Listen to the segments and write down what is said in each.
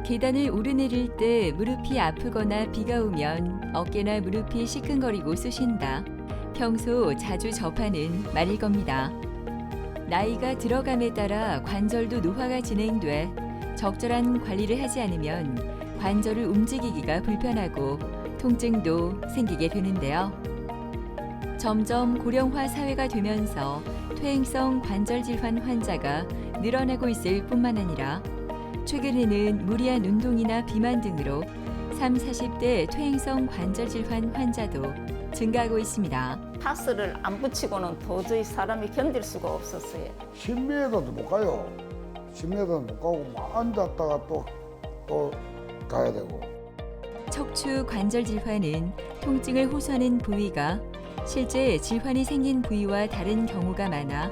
계단을 오르내릴 때 무릎이 아프거나 비가 오면 어깨나 무릎이 시큰거리고 쑤신다. 평소 자주 접하는 말일 겁니다. 나이가 들어감에 따라 관절도 노화가 진행돼 적절한 관리를 하지 않으면 관절을 움직이기가 불편하고 통증도 생기게 되는데요. 점점 고령화 사회가 되면서 퇴행성 관절 질환 환자가 늘어나고 있을 뿐만 아니라 최근에는 무리한 운동이나 비만 등으로 30, 40대 퇴행성 관절 질환 환자도 증가하고 있습니다. 파스를 안 붙이고는 도저히 사람이 견딜 수가 없었어요. 10m도 못 가요. 10m도 못 가고 막 앉았다가 또 가야 되고. 척추 관절 질환은 통증을 호소하는 부위가 실제 질환이 생긴 부위와 다른 경우가 많아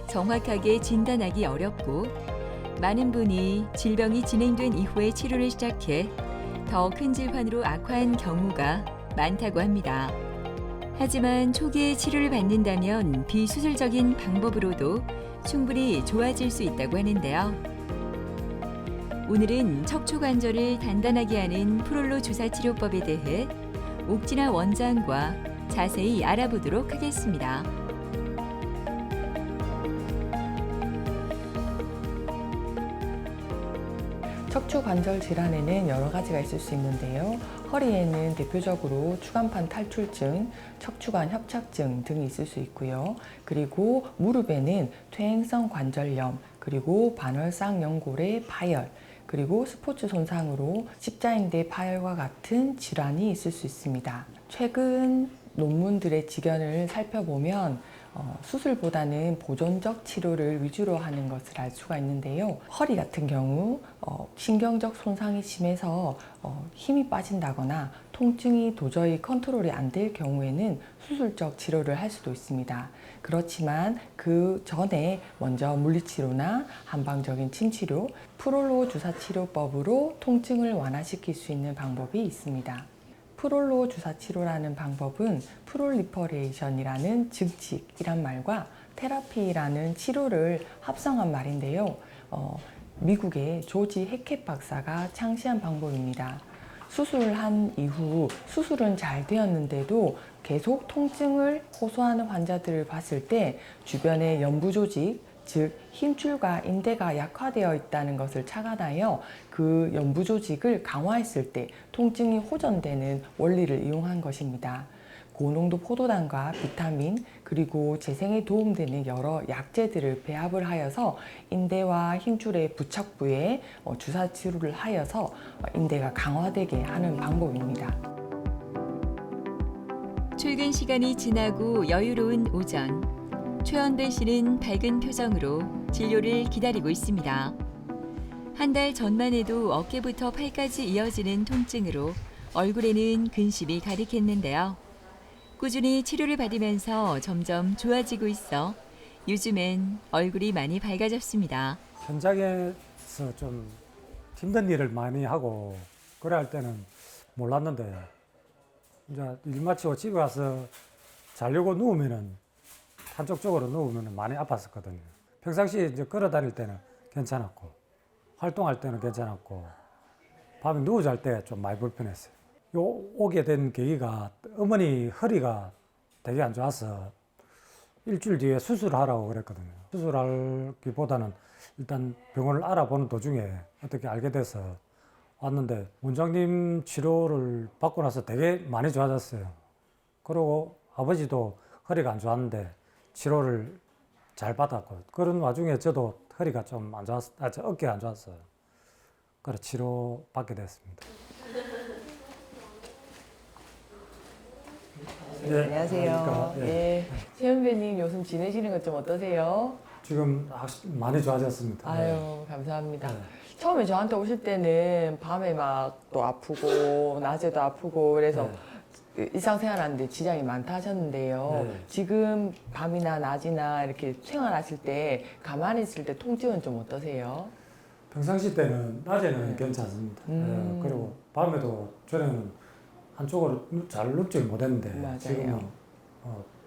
정확하게 진단하기 어렵고 많은 분이 질병이 진행된 이후에 치료를 시작해 더 큰 질환으로 악화한 경우가 많다고 합니다. 하지만 초기에 치료를 받는다면 비수술적인 방법으로도 충분히 좋아질 수 있다고 하는데요. 오늘은 척추 관절을 단단하게 하는 프롤로 주사 치료법에 대해 옥진아 원장과 자세히 알아보도록 하겠습니다. 척추 관절 질환에는 여러 가지가 있을 수 있는데요. 허리에는 대표적으로 추간판 탈출증, 척추관 협착증 등이 있을 수 있고요. 그리고 무릎에는 퇴행성 관절염, 그리고 반월상 연골의 파열, 그리고 스포츠 손상으로 십자인대 파열과 같은 질환이 있을 수 있습니다. 최근 논문들의 지견을 살펴보면 수술보다는 보존적 치료를 위주로 하는 것을 알 수가 있는데요. 허리 같은 경우 신경적 손상이 심해서 힘이 빠진다거나 통증이 도저히 컨트롤이 안 될 경우에는 수술적 치료를 할 수도 있습니다. 그렇지만 그 전에 먼저 물리치료나 한방적인 침치료, 프롤로 주사 치료법으로 통증을 완화시킬 수 있는 방법이 있습니다. 프롤로 주사 치료라는 방법은 프롤리퍼레이션이라는 증식이란 말과 테라피라는 치료를 합성한 말인데요. 미국의 조지 해켓 박사가 창시한 방법입니다. 수술을 한 이후 수술은 잘 되었는데도 계속 통증을 호소하는 환자들을 봤을 때 주변의 연부 조직, 즉 힘줄과 인대가 약화되어 있다는 것을 착안하여 그 연부 조직을 강화했을 때 통증이 호전되는 원리를 이용한 것입니다. 고농도 포도당과 비타민 그리고 재생에 도움되는 여러 약재들을 배합을 하여서 인대와 힘줄의 부착부에 주사 치료를 하여서 인대가 강화되게 하는 방법입니다. 출근 시간이 지나고 여유로운 오전. 최원배 씨는 밝은 표정으로 진료를 기다리고 있습니다. 한 달 전만 해도 어깨부터 팔까지 이어지는 통증으로 얼굴에는 근심이 가득했는데요. 꾸준히 치료를 받으면서 점점 좋아지고 있어 요즘엔 얼굴이 많이 밝아졌습니다. 현장에서 좀 힘든 일을 많이 하고 그래 할 때는 몰랐는데 이제 일 마치고 집에 와서 자려고 누우면은 한쪽 쪽으로 누우면 많이 아팠었거든요. 평상시에 이제 걸어 다닐 때는 괜찮았고, 활동할 때는 괜찮았고, 밤에 누워 잘 때 좀 많이 불편했어요. 오게 된 계기가 어머니 허리가 되게 안 좋아서 일주일 뒤에 수술하라고 그랬거든요. 수술하기보다는 일단 병원을 알아보는 도중에 어떻게 알게 돼서 왔는데 원장님 치료를 받고 나서 되게 많이 좋아졌어요. 그리고 아버지도 허리가 안 좋았는데 치료를 잘 받았고 그런 와중에 저도 허리가 좀 안 좋았, 어깨가 안 좋았어요. 그래서 치료 받게 됐습니다. 네, 안녕하세요. 네. 최현배님 요즘 지내시는 것 좀 어떠세요? 지금 많이 좋아졌습니다. 아유, 감사합니다. 네. 처음에 저한테 오실 때는 밤에 막 또 아프고 낮에도 아프고 그래서 일상생활하는데 지장이 많다 하셨는데요. 네. 지금 밤이나 낮이나 이렇게 생활하실 때 가만히 있을 때 통증은 좀 어떠세요? 평상시 때는 낮에는 괜찮습니다. 그리고 밤에도 전에는 한쪽으로 잘 눕지 못했는데 맞아요. 지금은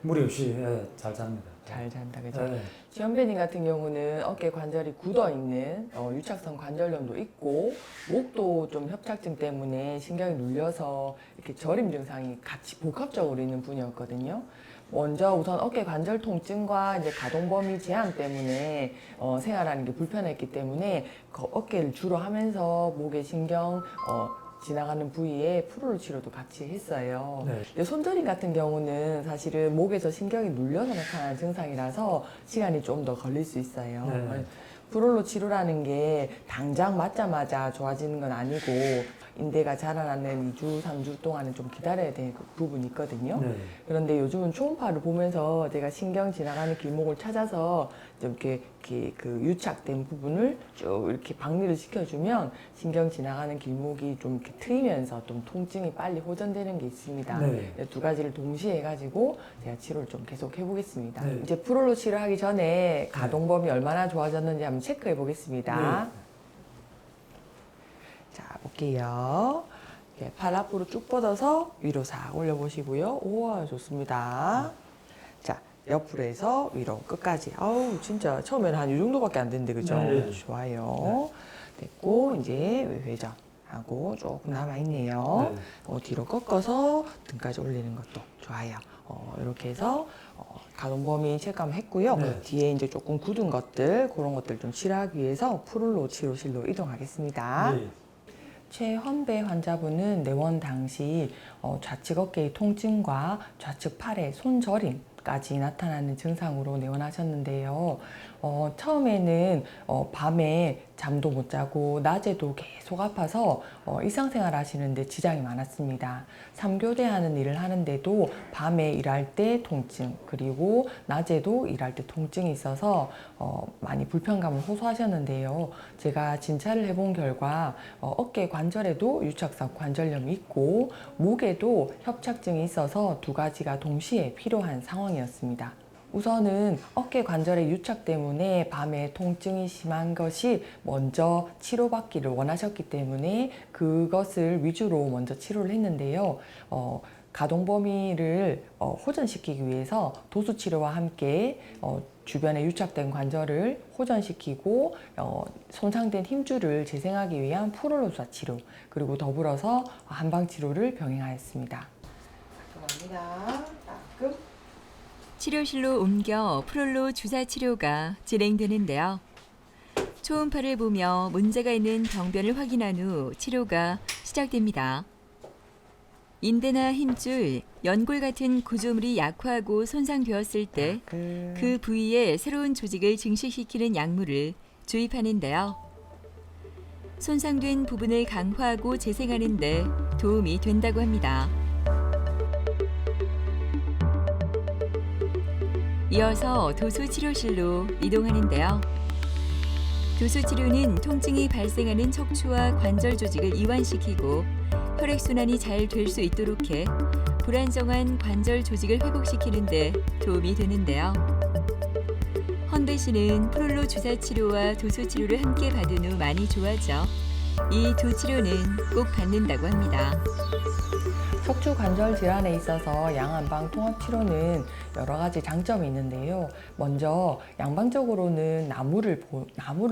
무리 없이 잘 잡니다. 잘 잔다, 그죠? 예. 지연배님 같은 경우는 어깨 관절이 굳어 있는 유착성 관절염도 있고 목도 좀 협착증 때문에 신경이 눌려서 이렇게 저림 증상이 같이 복합적으로 있는 분이었거든요. 먼저 우선 어깨 관절 통증과 이제 가동 범위 제한 때문에 생활하는 게 불편했기 때문에 그 어깨를 주로 하면서 목의 신경 지나가는 부위에 프로로 치료도 같이 했어요. 네. 근데 손저림 같은 경우는 사실은 목에서 신경이 눌려서 나타나는 증상이라서 시간이 좀 더 걸릴 수 있어요. 네. 프롤로 치료라는 게 당장 맞자마자 좋아지는 건 아니고 인대가 자라나는 2주, 3주 동안은 좀 기다려야 되는 부분이 있거든요. 네. 그런데 요즘은 초음파를 보면서 제가 신경 지나가는 길목을 찾아서 좀 이렇게 그 유착된 부분을 쭉 이렇게 박리를 시켜주면 신경 지나가는 길목이 좀 이렇게 트이면서 좀 통증이 빨리 호전되는 게 있습니다. 네. 두 가지를 동시에 해가지고 제가 치료를 좀 계속 해보겠습니다. 네. 이제 프롤로 치료하기 전에 가동범위 얼마나 좋아졌는지 한번 체크해 보겠습니다. 자, 볼게요. 이렇게 팔 앞으로 쭉 뻗어서 위로 싹 올려보시고요. 우와, 좋습니다. 자, 옆으로 해서 위로 끝까지. 아우, 진짜 처음에는 한 이 정도밖에 안 됐는데, 그죠? 네. 좋아요. 됐고, 이제 회전하고 조금 남아있네요. 네. 뒤로 꺾어서 등까지 올리는 것도 좋아요. 이렇게 해서 가동범위 체크했고요. 네. 뒤에 이제 조금 굳은 것들, 그런 것들 좀 치료하기 위해서 프롤로 치료실로 이동하겠습니다. 네. 최헌배 환자분은 내원 당시 좌측 어깨의 통증과 좌측 팔의 손저림까지 나타나는 증상으로 내원하셨는데요. 처음에는 밤에 잠도 못 자고 낮에도 계속 아파서 일상생활 하시는데 지장이 많았습니다. 3교대 하는 일을 하는데도 밤에 일할 때 통증, 그리고 낮에도 일할 때 통증이 있어서 많이 불편감을 호소하셨는데요. 제가 진찰을 해본 결과 어깨 관절에도 유착성 관절염이 있고 목에도 협착증이 있어서 두 가지가 동시에 필요한 상황이었습니다. 우선은 어깨 관절의 유착 때문에 밤에 통증이 심한 것이 먼저 치료받기를 원하셨기 때문에 그것을 위주로 먼저 치료를 했는데요. 가동 범위를 호전시키기 위해서 도수 치료와 함께 주변에 유착된 관절을 호전시키고 손상된 힘줄을 재생하기 위한 프롤로사 치료, 그리고 더불어서 한방 치료를 병행하였습니다. 감사합니다. 다음. 치료실로 옮겨 프롤로 주사 치료가 진행되는데요. 초음파를 보며 문제가 있는 병변을 확인한 후 치료가 시작됩니다. 인대나 힘줄, 연골 같은 구조물이 약화하고 손상되었을 때 그 부위에 새로운 조직을 증식시키는 약물을 주입하는데요. 손상된 부분을 강화하고 재생하는 데 도움이 된다고 합니다. 이어서 도수치료실로 이동하는데요. 도수치료는 통증이 발생하는 척추와 관절 조직을 이완시키고 혈액순환이 잘 될 수 있도록 해 불안정한 관절 조직을 회복시키는 데 도움이 되는데요. 헌배 씨는 프롤로 주사 치료와 도수 치료를 함께 받은 후 많이 좋아져 이 두 치료는 꼭 받는다고 합니다. 척추 관절 질환에 있어서 양한방 통합 치료는 여러 가지 장점이 있는데요. 먼저 양방적으로는 나무를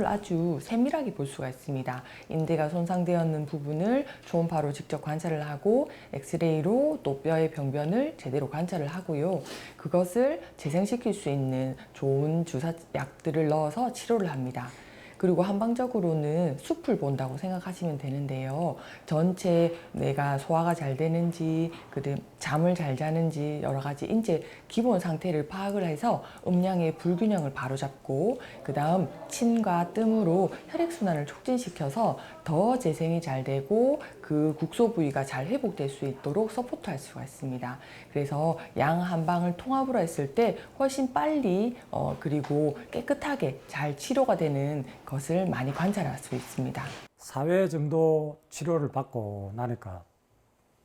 아주 세밀하게 볼 수가 있습니다. 인대가 손상되었는 부분을 초음파로 직접 관찰을 하고 엑스레이로 또 뼈의 병변을 제대로 관찰을 하고요. 그것을 재생시킬 수 있는 좋은 주사약들을 넣어서 치료를 합니다. 그리고 한방적으로는 숲을 본다고 생각하시면 되는데요. 전체 내가 소화가 잘 되는지, 그다음 잠을 잘 자는지 여러 가지 인체 기본 상태를 파악을 해서 음량의 불균형을 바로잡고 그다음 침과 뜸으로 혈액순환을 촉진시켜서 더 재생이 잘 되고 그 국소 부위가 잘 회복될 수 있도록 서포트할 수가 있습니다. 그래서 양 한방을 통합으로 했을 때 훨씬 빨리 그리고 깨끗하게 잘 치료가 되는 것을 많이 관찰할 수 있습니다. 4회 정도 치료를 받고 나니까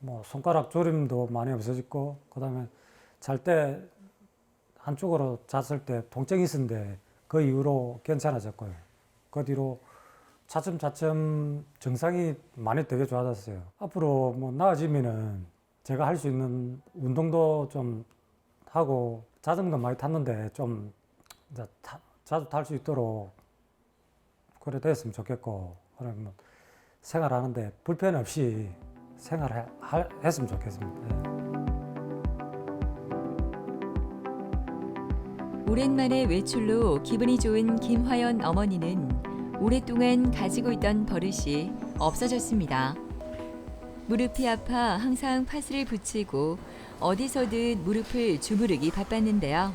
뭐 손가락 저림도 많이 없어졌고, 그다음에 잘 때 한쪽으로 잤을 때 통증이 있었는데 그 이후로 괜찮아졌고요. 그 뒤로 차츰차츰 증상이 많이 되게 좋아졌어요. 앞으로 뭐 나아지면은 제가 할 수 있는 운동도 좀 하고 자전거 많이 탔는데 좀 이제 자주 탈 수 있도록 그래 됐으면 좋겠고, 그러면 생활하는데 불편 없이 생활했으면 좋겠습니다. 예. 오랜만에 외출로 기분이 좋은 김화연 어머니는 오랫동안 가지고 있던 버릇이 없어졌습니다. 무릎이 아파 항상 파스를 붙이고 어디서든 무릎을 주무르기 바빴는데요.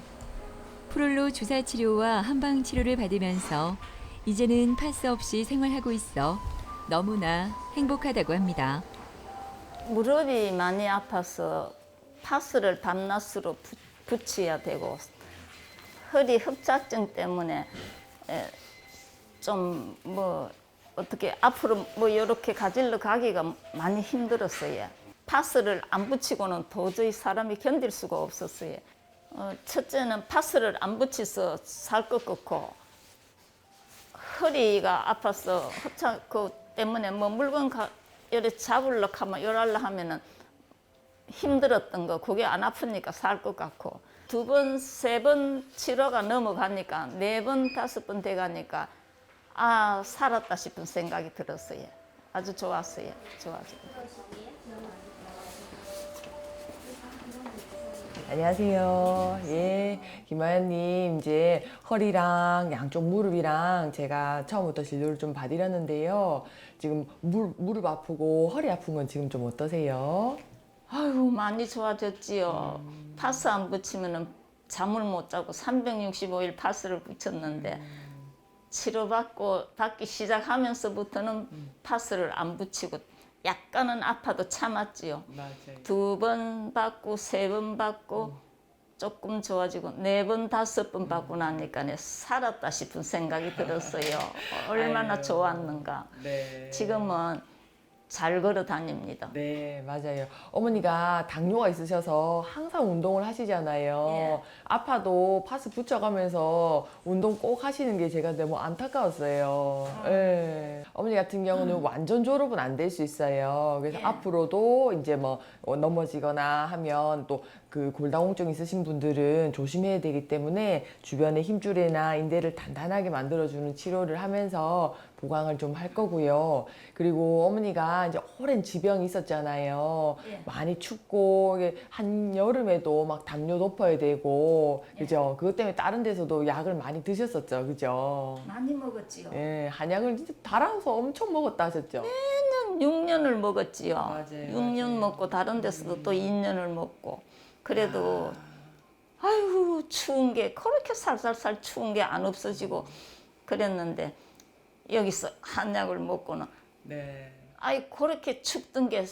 프롤로 주사 치료와 한방 치료를 받으면서 이제는 파스 없이 생활하고 있어 너무나 행복하다고 합니다. 무릎이 많이 아파서 파스를 밤낮으로 붙여야 되고 허리 협착증 때문에 좀 뭐 어떻게 앞으로 뭐 이렇게 가질러 가기가 많이 힘들었어요. 파스를 안 붙이고는 도저히 사람이 견딜 수가 없었어요. 첫째는 파스를 안 붙여서 살 것 같고 허리가 아파서 협착 그 때문에 뭐 물건 이렇게 잡으려 하면 요랄라 하면은 힘들었던 거 그게 안 아프니까 살 것 같고 2번, 3번 치료가 넘어가니까 4번, 5번 돼가니까 아 살았다 싶은 생각이 들었어요. 아주 좋았어요. 좋아지고. 안녕하세요. 예, 김하연님, 이제 허리랑 양쪽 무릎이랑 제가 처음부터 진료를 좀 받으렸는데요. 지금 무릎 아프고 허리 아픈 건 지금 좀 어떠세요? 아유 많이 좋아졌지요. 파스 안 붙이면은 잠을 못 자고 365일 파스를 붙였는데 받기 시작하면서부터는 파스를 안 붙이고 약간은 아파도 참았지요. 맞아요. 2번 받고 3번 받고 조금 좋아지고 4번, 5번 받고 나니까 살았다 싶은 생각이 들었어요. 얼마나 아유. 좋았는가. 네. 지금은 잘 걸어 다닙니다. 네, 맞아요. 어머니가 당뇨가 있으셔서 항상 운동을 하시잖아요. 예. 아파도 파스 붙여가면서 운동 꼭 하시는 게 제가 너무 안타까웠어요. 예. 어머니 같은 경우는 완전 졸업은 안 될 수 있어요. 그래서 예. 앞으로도 이제 뭐 넘어지거나 하면 또 그 골다공증 있으신 분들은 조심해야 되기 때문에 주변에 힘줄이나 인대를 단단하게 만들어주는 치료를 하면서 보강을 좀 할 거고요. 그리고 어머니가 이제 오랜 지병이 있었잖아요. 예. 많이 춥고 이게 한여름에도 막 담요 덮어야 되고 그죠? 그것 때문에 다른 데서도 약을 많이 드셨었죠, 그죠? 많이 먹었지요. 예, 한약을 진짜 달아서 엄청 먹었다 하셨죠? 6년을 먹었지요. 맞아요, 6년 맞아요. 먹고 다른 데서도 또 2년을 먹고 그래도 아유 추운 게 그렇게 살살살 추운 게 안 없어지고 그랬는데 여기서 한약을 먹고는 네. 아이 그렇게 춥던 게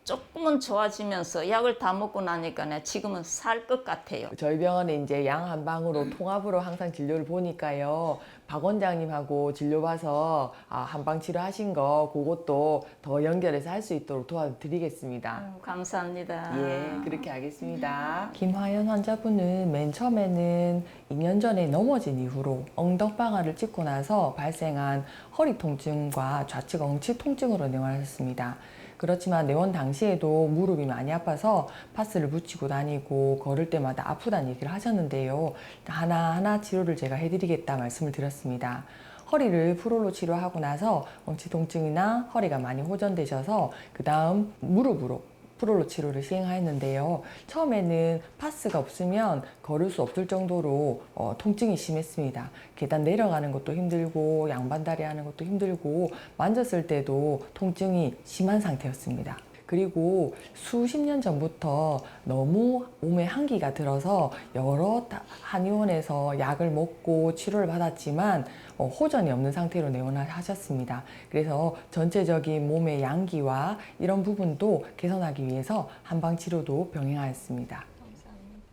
조금은 좋아지면서 약을 다 먹고 나니까 지금은 살 것 같아요. 저희 병원에 이제 양 한방으로 통합으로 항상 진료를 보니까요. 박 원장님하고 진료 봐서 한방 치료하신 거 그것도 더 연결해서 할 수 있도록 도와드리겠습니다. 감사합니다. 예, 그렇게 하겠습니다. 김화연 환자분은 맨 처음에는 2년 전에 넘어진 이후로 엉덩방아를 찍고 나서 발생한 허리 통증과 좌측 엉치 통증으로 내원하셨습니다. 그렇지만 내원 당시에도 무릎이 많이 아파서 파스를 붙이고 다니고 걸을 때마다 아프다는 얘기를 하셨는데요. 하나하나 치료를 제가 해드리겠다 말씀을 드렸습니다. 허리를 프롤로 치료하고 나서 엉치 통증이나 허리가 많이 호전되셔서 그 다음 무릎으로 프롤로 치료를 시행하였는데요. 처음에는 파스가 없으면 걸을 수 없을 정도로 통증이 심했습니다. 계단 내려가는 것도 힘들고 양반다리 하는 것도 힘들고 만졌을 때도 통증이 심한 상태였습니다. 그리고 수십 년 전부터 너무 몸에 한기가 들어서 여러 한의원에서 약을 먹고 치료를 받았지만 호전이 없는 상태로 내원하셨습니다. 그래서 전체적인 몸의 양기와 이런 부분도 개선하기 위해서 한방치료도 병행하였습니다.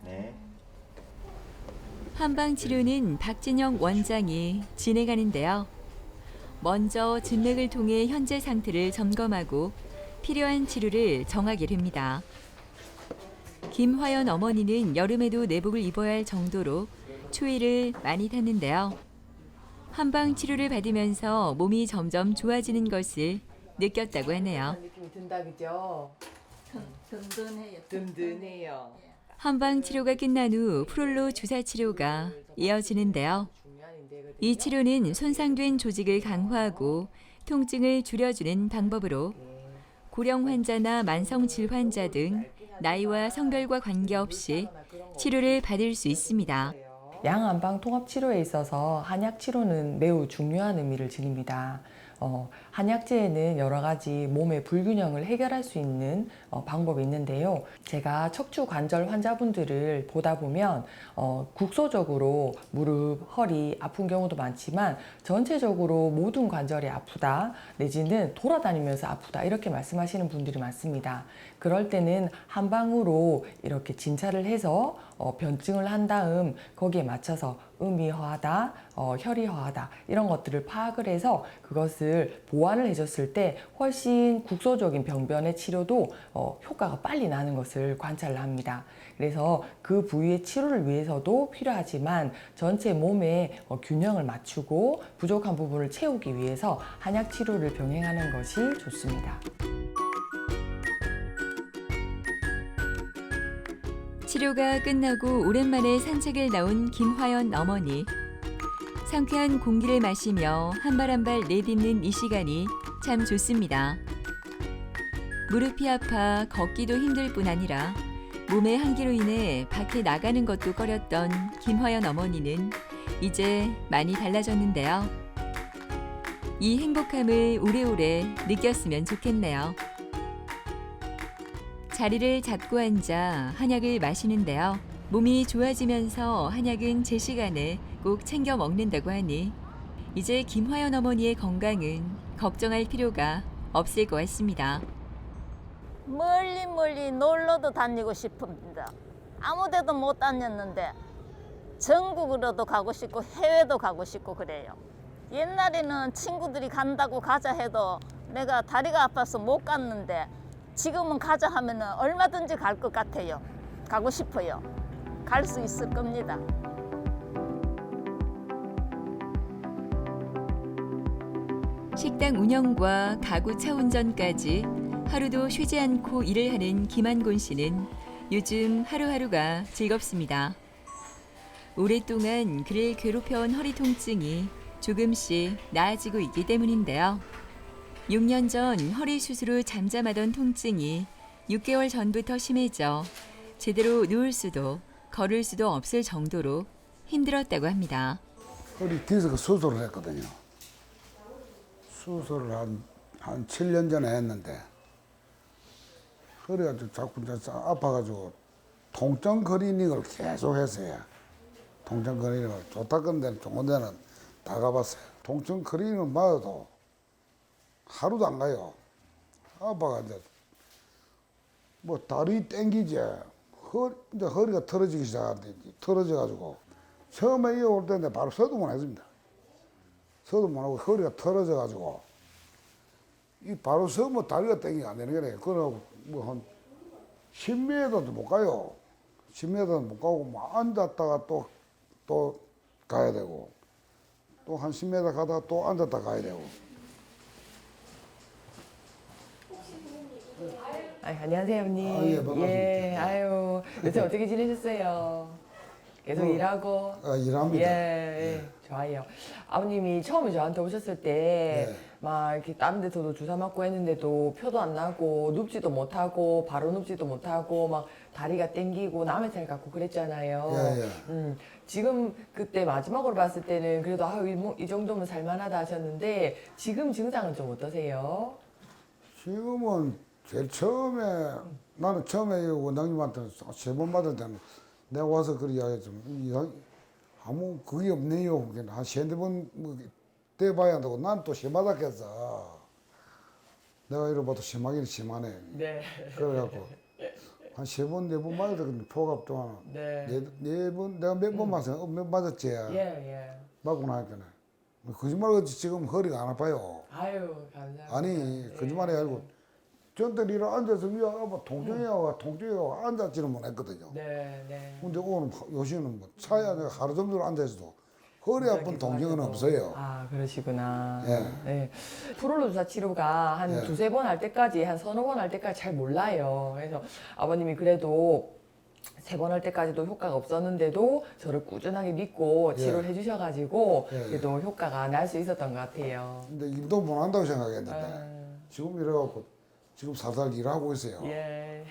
네. 한방치료는 박진영 원장이 진행하는데요. 먼저 진맥을 통해 현재 상태를 점검하고 필요한 치료를 정하게 됩니다. 김화연 어머니는 여름에도 내복을 입어야 할 정도로 추위를 많이 탔는데요. 한방 치료를 받으면서 몸이 점점 좋아지는 것을 느꼈다고 하네요. 느낌이 든다, 그죠? 든든해요. 든든해요. 한방 치료가 끝난 후 프롤로 주사 치료가 이어지는데요. 이 치료는 손상된 조직을 강화하고 통증을 줄여주는 방법으로 고령 환자나 만성 질환자 등 나이와 성별과 관계없이 치료를 받을 수 있습니다. 양안방 통합 치료에 있어서 한약 치료는 매우 중요한 의미를 지닙니다. 한약재에는 여러 가지 몸의 불균형을 해결할 수 있는 방법이 있는데요. 제가 척추 관절 환자분들을 보다 보면 국소적으로 무릎, 허리 아픈 경우도 많지만 전체적으로 모든 관절이 아프다 내지는 돌아다니면서 아프다 이렇게 말씀하시는 분들이 많습니다. 그럴 때는 한방으로 이렇게 진찰을 해서 변증을 한 다음 거기에 맞춰서 음이 허하다, 혈이 허하다 이런 것들을 파악을 해서 그것을 보완을 해줬을 때 훨씬 국소적인 병변의 치료도 효과가 빨리 나는 것을 관찰을 합니다. 그래서 그 부위의 치료를 위해서도 필요하지만 전체 몸의 균형을 맞추고 부족한 부분을 채우기 위해서 한약 치료를 병행하는 것이 좋습니다. 치료가 끝나고 오랜만에 산책을 나온 김화연 어머니. 상쾌한 공기를 마시며 한 발 한 발 내딛는 이 시간이 참 좋습니다. 무릎이 아파 걷기도 힘들 뿐 아니라 몸의 한기로 인해 밖에 나가는 것도 꺼렸던 김화연 어머니는 이제 많이 달라졌는데요. 이 행복함을 오래오래 느꼈으면 좋겠네요. 자리를 잡고 앉아 한약을 마시는데요. 몸이 좋아지면서 한약은 제 시간에 꼭 챙겨 먹는다고 하니 이제 김화연 어머니의 건강은 걱정할 필요가 없을 것 같습니다. 멀리 멀리 놀러도 다니고 싶습니다. 아무 데도 못 다녔는데 전국으로도 가고 싶고 해외도 가고 싶고 그래요. 옛날에는 친구들이 간다고 가자 해도 내가 다리가 아파서 못 갔는데 지금은 가자 하면 얼마든지 갈 것 같아요. 가고 싶어요. 갈 수 있을 겁니다. 식당 운영과 가구 차 운전까지 하루도 쉬지 않고 일을 하는 김한곤 씨는 요즘 하루하루가 즐겁습니다. 오랫동안 그를 괴롭혀온 허리 통증이 조금씩 나아지고 있기 때문인데요. 6년 전 허리 수술 후 잠잠하던 통증이 6개월 전부터 심해져 제대로 누울 수도 걸을 수도 없을 정도로 힘들었다고 합니다. 허리 디스크 수술을 했거든요. 수술을 한 7년 전에 했는데 허리가 좀 자꾸 아파가지고 통증 클리닉을 계속 했어요. 통증 클리닉을 좋다던 데는 좋은 데는 다 가봤어요. 통증 클리닉을 맞아도 하루도 안 가요. 아파가지고 뭐 다리 땡기지 이제 허리가 틀어지기 시작하는데 틀어져가지고 처음에 이어 올 때인데 바로 서두만 했습니다. 서두만 하고 허리가 틀어져가지고 이 바로 서면 다리가 땡기가 안 되는 거네. 그러고 뭐 한 10m도 못 가요. 10m도 못 가고 뭐 앉았다가 또 가야 되고 또 한 10m 가다가 또 앉았다 가야 되고. 안녕하세요, 언니. 아, 예, 반갑습니다. 예, 아유, 요새 어떻게 지내셨어요? 계속 일하고. 일합니다. 예, 좋아요. 아버님이 처음에 저한테 오셨을 때, 네. 막 이렇게 다른 데서도 주사 맞고 했는데도 표도 안 나고, 눕지도 못하고, 바로 눕지도 못하고, 막 다리가 땡기고, 남의 살 갖고 그랬잖아요. 예, 예. 지금 그때 마지막으로 봤을 때는 그래도 이 정도면 살만하다 하셨는데, 지금 증상은 좀 어떠세요? 지금은 제일 처음에 나는 처음에 원장님한테 3번 받을 때는 내가 와서 그래 이야기 좀 이상 아무 그게 없네요. 한 3-4번 떼봐야 한다고 난 또 심하다겠어. 내가 이래 봐도 심하긴 심하네. 네. 그래갖고 한 3번, 4번 맞아도 근데 표가 또 하나. 네. 네 번, 내가 몇 번 맞았어? 몇 맞았지? 예. 맞고 나니까 거짓말하지 지금 허리가 안 아파요. 아유, 감사합니다. 아니 거짓말이 아니고 전때 일어 앉아서 위아가 통증이가 앉았지는 못했거든요. 네. 근데 오늘 요새는 뭐 차에 하루 정도 앉아서도 허리 아픈 통증은 없어요. 아, 그러시구나. 예. 네. 프롤로 주사 치료가 한 예. 2-3번 할 때까지, 한 3-4번 할 때까지 잘 몰라요. 그래서 아버님이 그래도 3번 할 때까지도 효과가 없었는데도 저를 꾸준하게 믿고 예. 치료를 해주셔가지고 예. 그래도 효과가 날 수 있었던 것 같아요. 근데 일도 못 한다고 생각했는데 아, 지금 이래갖고 지금 살살 일하고 있어요. 예.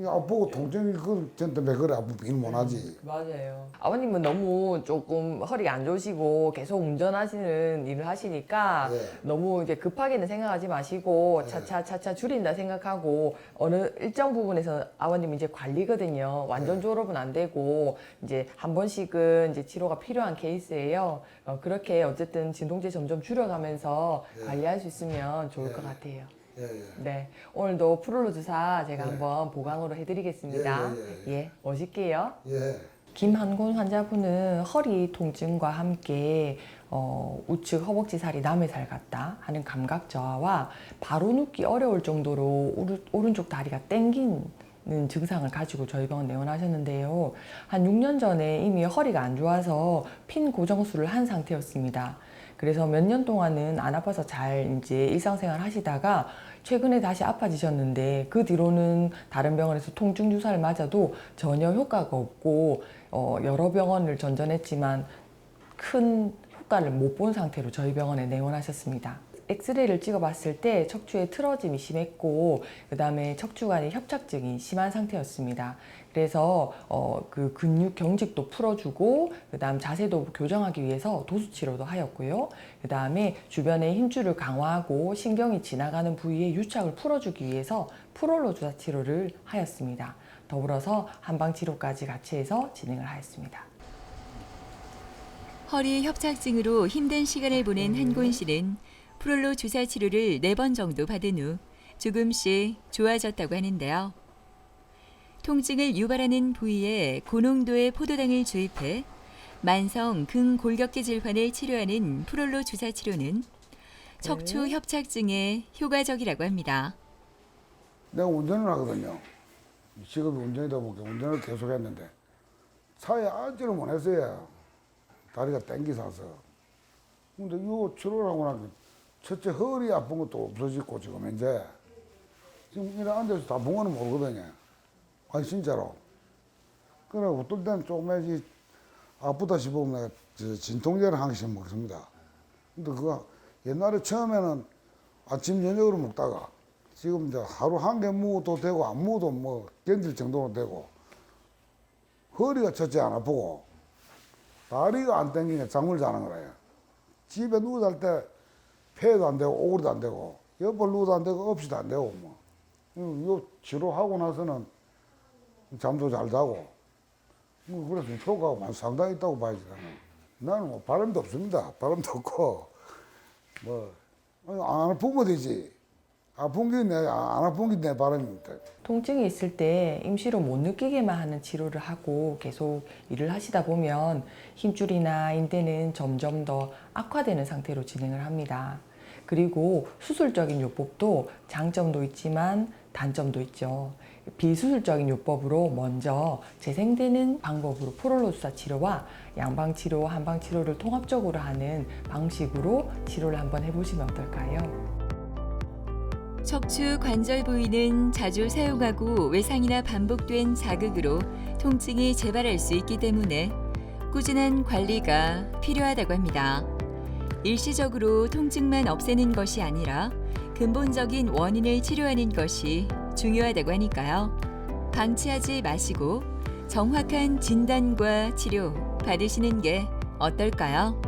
아프고 통증이 그 전때 왜 그래 아프고 일 못하지. 맞아요. 아버님은 너무 조금 허리가 안 좋으시고 계속 운전하시는 일을 하시니까 예. 너무 이제 급하게는 생각하지 마시고 차차 줄인다 생각하고 어느 일정 부분에서 아버님 이제 관리거든요. 완전 졸업은 안 되고 이제 한 번씩은 이제 치료가 필요한 케이스예요. 그렇게 어쨌든 진통제 점점 줄여가면서 관리할 수 있으면 좋을 것 같아요. 예, 예. 네, 오늘도 프롤로 주사 제가 예. 한번 보강으로 해드리겠습니다. 예. 멋있게요. 예. 김한곤 환자분은 허리 통증과 함께 우측 허벅지 살이 남의 살 같다 하는 감각 저하와 바로 눕기 어려울 정도로 오른쪽 다리가 땡기는 증상을 가지고 저희 병원 내원하셨는데요. 한 6년 전에 이미 허리가 안 좋아서 핀 고정술을 한 상태였습니다. 그래서 몇 년 동안은 안 아파서 잘 이제 일상생활 하시다가 최근에 다시 아파지셨는데 그 뒤로는 다른 병원에서 통증 주사를 맞아도 전혀 효과가 없고 여러 병원을 전전했지만 큰 효과를 못 본 상태로 저희 병원에 내원하셨습니다. 엑스레이를 찍어봤을 때 척추에 틀어짐이 심했고 그 다음에 척추관에 협착증이 심한 상태였습니다. 그래서 그 근육 경직도 풀어주고 그 다음 자세도 교정하기 위해서 도수 치료도 하였고요. 그 다음에 주변에 힘줄을 강화하고 신경이 지나가는 부위에 유착을 풀어주기 위해서 프롤로 주사 치료를 하였습니다. 더불어서 한방 치료까지 같이 해서 진행을 하였습니다. 허리 협착증으로 힘든 시간을 보낸 한곤 씨는 프롤로 주사 치료를 4번 정도 받은 후 조금씩 좋아졌다고 하는데요. 통증을 유발하는 부위에 고농도의 포도당을 주입해 만성 근골격계 질환을 치료하는 프롤로 주사 치료는 척추 협착증에 효과적이라고 합니다. 내가 운전을 하거든요. 직업이 운전이다 보니까 운전을 계속 했는데 차에 앉지를 못했어요. 다리가 땡기서서. 근데 이거 치료를 하고 나니까 첫째 허리 아픈 것도 없어지고 지금 현재 지금 이래 앉아서 다 본 거는 모르거든요. 아니 진짜로. 그래 어떨 때는 조금씩 아프다 싶으면 내가 진통제를 한 개씩 먹습니다. 근데 그거 옛날에 처음에는 아침 저녁으로 먹다가 지금 이제 하루 한 개 먹어도 되고 안 먹어도 뭐 견딜 정도로 되고 허리가 첫째 안 아프고 다리가 안 땡기니까 잠을 자는 거예요. 집에 누워 잘 때 폐도 안 되고 오그리도 안 되고 옆을 누워도 안 되고 없이도 안 되고 뭐. 요 치료하고 나서는 잠도 잘 자고 뭐 그래서 효과가 상당히 있다고 봐야지. 나는 뭐 바람도 없습니다. 바람도 없고 뭐 안 아프면 되지. 아픈 게 안 아픈 게 내 바람입니다. 통증이 있을 때 임시로 못 느끼게만 하는 치료를 하고 계속 일을 하시다 보면 힘줄이나 인대는 점점 더 악화되는 상태로 진행을 합니다. 그리고 수술적인 요법도 장점도 있지만 단점도 있죠. 비수술적인 요법으로 먼저 재생되는 방법으로 프롤로 주사 치료와 양방 치료, 한방 치료를 통합적으로 하는 방식으로 치료를 한번 해보시면 어떨까요? 척추 관절 부위는 자주 사용하고 외상이나 반복된 자극으로 통증이 재발할 수 있기 때문에 꾸준한 관리가 필요하다고 합니다. 일시적으로 통증만 없애는 것이 아니라 근본적인 원인을 치료하는 것이 중요하다고 하니까요. 방치하지 마시고 정확한 진단과 치료 받으시는 게 어떨까요?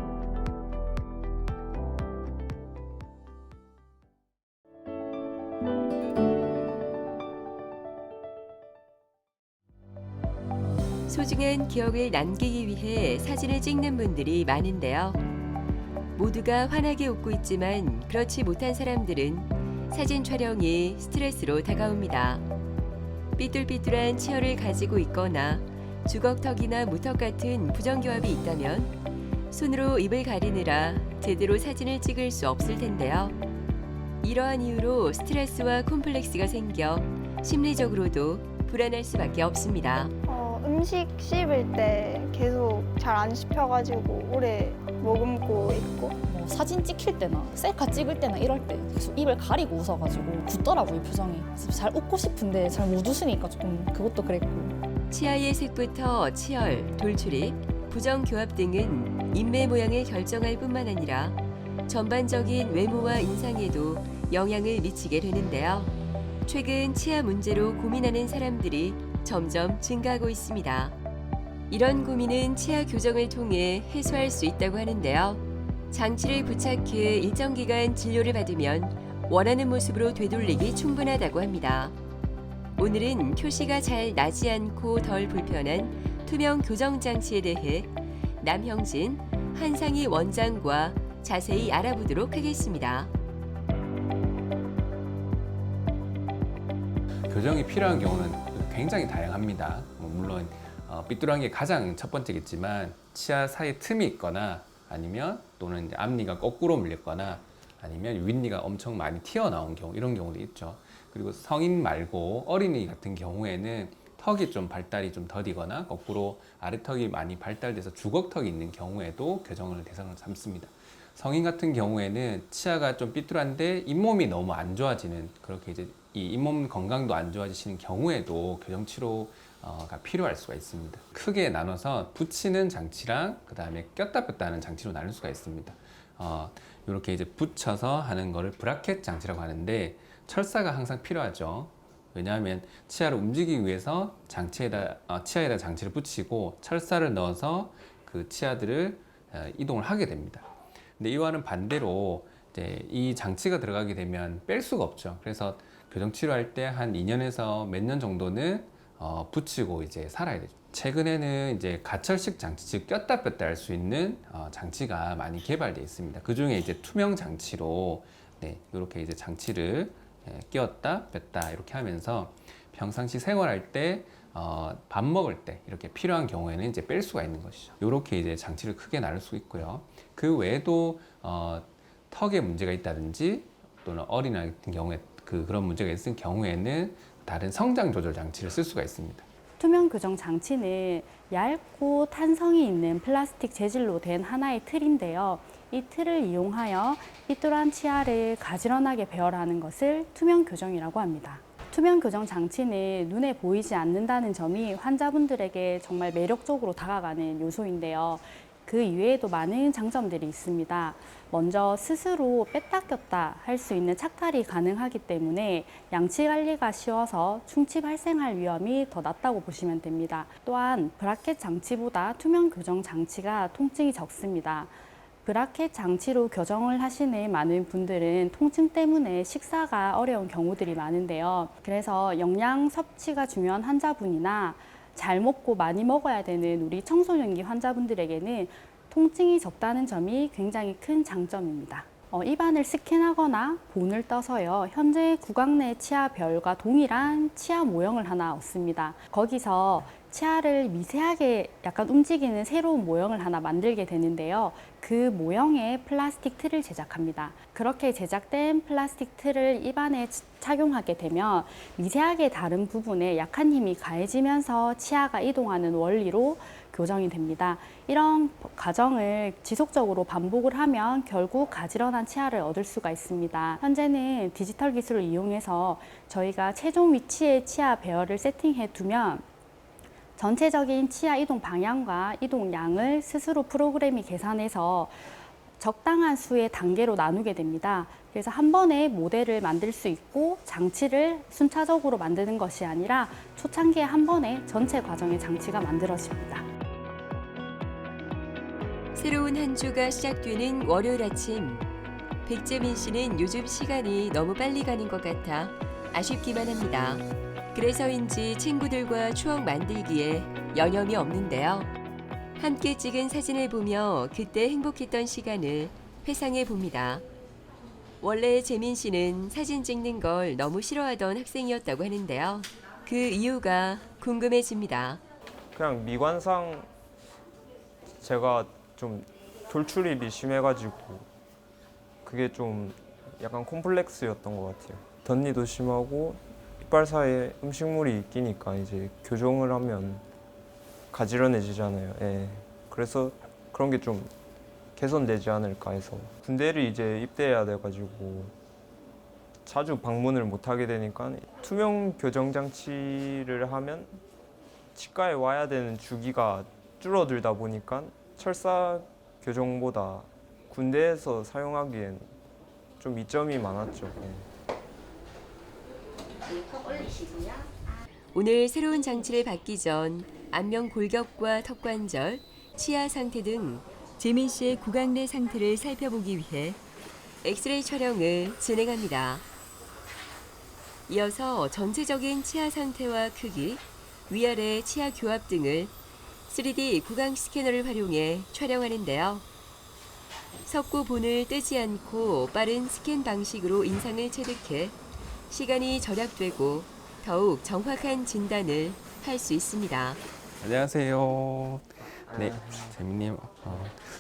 소중한 기억을 남기기 위해 사진을 찍는 분들이 많은데요. 모두가 환하게 웃고 있지만 그렇지 못한 사람들은 사진 촬영이 스트레스로 다가옵니다. 삐뚤삐뚤한 치열을 가지고 있거나 주걱턱이나 무턱 같은 부정교합이 있다면 손으로 입을 가리느라 제대로 사진을 찍을 수 없을 텐데요. 이러한 이유로 스트레스와 콤플렉스가 생겨 심리적으로도 불안할 수밖에 없습니다. 음식 씹을 때 계속 잘 안 씹혀가지고 오래 머금고 있고 뭐 사진 찍힐 때나 셀카 찍을 때나 이럴 때 계속 입을 가리고 웃어가지고 굳더라고요 표정이. 그래서 잘 웃고 싶은데 잘 못 웃으니까 조금 그것도 그랬고. 치아의 색부터 치열, 돌출입, 부정교합 등은 인매 모양을 결정할 뿐만 아니라 전반적인 외모와 인상에도 영향을 미치게 되는데요. 최근 치아 문제로 고민하는 사람들이 점점 증가하고 있습니다. 이런 고민은 치아 교정을 통해 해소할 수 있다고 하는데요. 장치를 부착해 일정 기간 진료를 받으면 원하는 모습으로 되돌리기 충분하다고 합니다. 오늘은 표시가 잘 나지 않고 덜 불편한 투명 교정 장치에 대해 남형진, 한상희 원장과 자세히 알아보도록 하겠습니다. 교정이 필요한 경우는 굉장히 다양합니다. 물론 삐뚤한 게 가장 첫 번째겠지만 치아 사이에 틈이 있거나 아니면 또는 이제 앞니가 거꾸로 물렸거나 아니면 윗니가 엄청 많이 튀어나온 경우, 이런 경우도 있죠. 그리고 성인 말고 어린이 같은 경우에는 턱이 좀 발달이 좀 더디거나 거꾸로 아래턱이 많이 발달돼서 주걱턱이 있는 경우에도 교정을 대상을 삼습니다. 성인 같은 경우에는 치아가 좀 삐뚤한데 잇몸이 너무 안 좋아지는, 그렇게 이제 이 잇몸 건강도 안 좋아지시는 경우에도 교정 치료가 필요할 수가 있습니다. 크게 나눠서 붙이는 장치랑 그 다음에 꼈다 뺐다 하는 장치로 나눌 수가 있습니다. 이렇게 이제 붙여서 하는 거를 브라켓 장치라고 하는데, 철사가 항상 필요하죠. 왜냐하면 치아를 움직이기 위해서 치아에다 장치를 붙이고 철사를 넣어서 그 치아들을 이동을 하게 됩니다. 근데 이와는 반대로 이제 이 장치가 들어가게 되면 뺄 수가 없죠. 그래서 교정 치료할 때 한 2년에서 몇 년 정도는 붙이고 이제 살아야 되죠. 최근에는 이제 가철식 장치, 즉 꼈다 뺐다 할 수 있는 장치가 많이 개발되어 있습니다. 그 중에 이제 투명 장치로 이렇게 이제 장치를 끼웠다 뺐다 이렇게 하면서 평상시 생활할 때 밥 먹을 때 이렇게 필요한 경우에는 이제 뺄 수가 있는 것이죠. 이렇게 이제 장치를 크게 나눌 수 있고요. 그 외에도 턱에 문제가 있다든지 또는 어린아이 같은 경우에 그런 문제가 있을 경우에는 다른 성장 조절 장치를 쓸 수가 있습니다. 투명 교정 장치는 얇고 탄성이 있는 플라스틱 재질로 된 하나의 틀인데요. 이 틀을 이용하여 삐뚤한 치아를 가지런하게 배열하는 것을 투명 교정이라고 합니다. 투명 교정 장치는 눈에 보이지 않는다는 점이 환자분들에게 정말 매력적으로 다가가는 요소인데요. 그 이외에도 많은 장점들이 있습니다. 먼저 스스로 뺐다 꼈다 할 수 있는 착탈이 가능하기 때문에 양치 관리가 쉬워서 충치 발생할 위험이 더 낮다고 보시면 됩니다. 또한 브라켓 장치보다 투명 교정 장치가 통증이 적습니다. 브라켓 장치로 교정을 하시는 많은 분들은 통증 때문에 식사가 어려운 경우들이 많은데요. 그래서 영양 섭취가 중요한 환자분이나 잘 먹고 많이 먹어야 되는 우리 청소년기 환자분들에게는 통증이 적다는 점이 굉장히 큰 장점입니다. 입안을 스캔하거나 본을 떠서요. 현재 구강 내 치아별과 동일한 치아 모형을 하나 얻습니다. 거기서 치아를 미세하게 약간 움직이는 새로운 모형을 하나 만들게 되는데요. 그 모형에 플라스틱 틀을 제작합니다. 그렇게 제작된 플라스틱 틀을 입안에 착용하게 되면 미세하게 다른 부분에 약한 힘이 가해지면서 치아가 이동하는 원리로 교정이 됩니다. 이런 과정을 지속적으로 반복을 하면 결국 가지런한 치아를 얻을 수가 있습니다. 현재는 디지털 기술을 이용해서 저희가 최종 위치의 치아 배열을 세팅해 두면 전체적인 치아 이동 방향과 이동 양을 스스로 프로그램이 계산해서 적당한 수의 단계로 나누게 됩니다. 그래서 한 번에 모델을 만들 수 있고 장치를 순차적으로 만드는 것이 아니라 초창기에 한 번에 전체 과정의 장치가 만들어집니다. 새로운 한 주가 시작되는 월요일 아침. 백재민 씨는 요즘 시간이 너무 빨리 가는 것 같아 아쉽기만 합니다. 그래서인지 친구들과 추억 만들기에 여념이 없는데요. 함께 찍은 사진을 보며 그때 행복했던 시간을 회상해 봅니다. 원래 재민 씨는 사진 찍는 걸 너무 싫어하던 학생이었다고 하는데요. 그 이유가 궁금해집니다. 그냥 미관상 제가 좀 돌출입이 심해가지고 그게 좀 약간 콤플렉스였던 것 같아요. 덧니도 심하고 이빨 사이에 음식물이 끼니까 이제 교정을 하면 가지런해지잖아요. 예. 그래서 그런 게 좀 개선되지 않을까 해서 군대를 이제 입대해야 돼가지고 자주 방문을 못 하게 되니까 투명 교정 장치를 하면 치과에 와야 되는 주기가 줄어들다 보니까 철사 교정보다 군대에서 사용하기엔 좀 이점이 많았죠. 오늘 새로운 장치를 받기 전 안면 골격과 턱관절, 치아 상태 등 재민 씨의 구강 내 상태를 살펴보기 위해 엑스레이 촬영을 진행합니다. 이어서 전체적인 치아 상태와 크기, 위아래 치아 교합 등을 3D 구강 스캐너를 활용해 촬영하는데요. 석고 본을 떼지 않고 빠른 스캔 방식으로 인상을 체득해 시간이 절약되고 더욱 정확한 진단을 할 수 있습니다. 안녕하세요. 네, 재민님.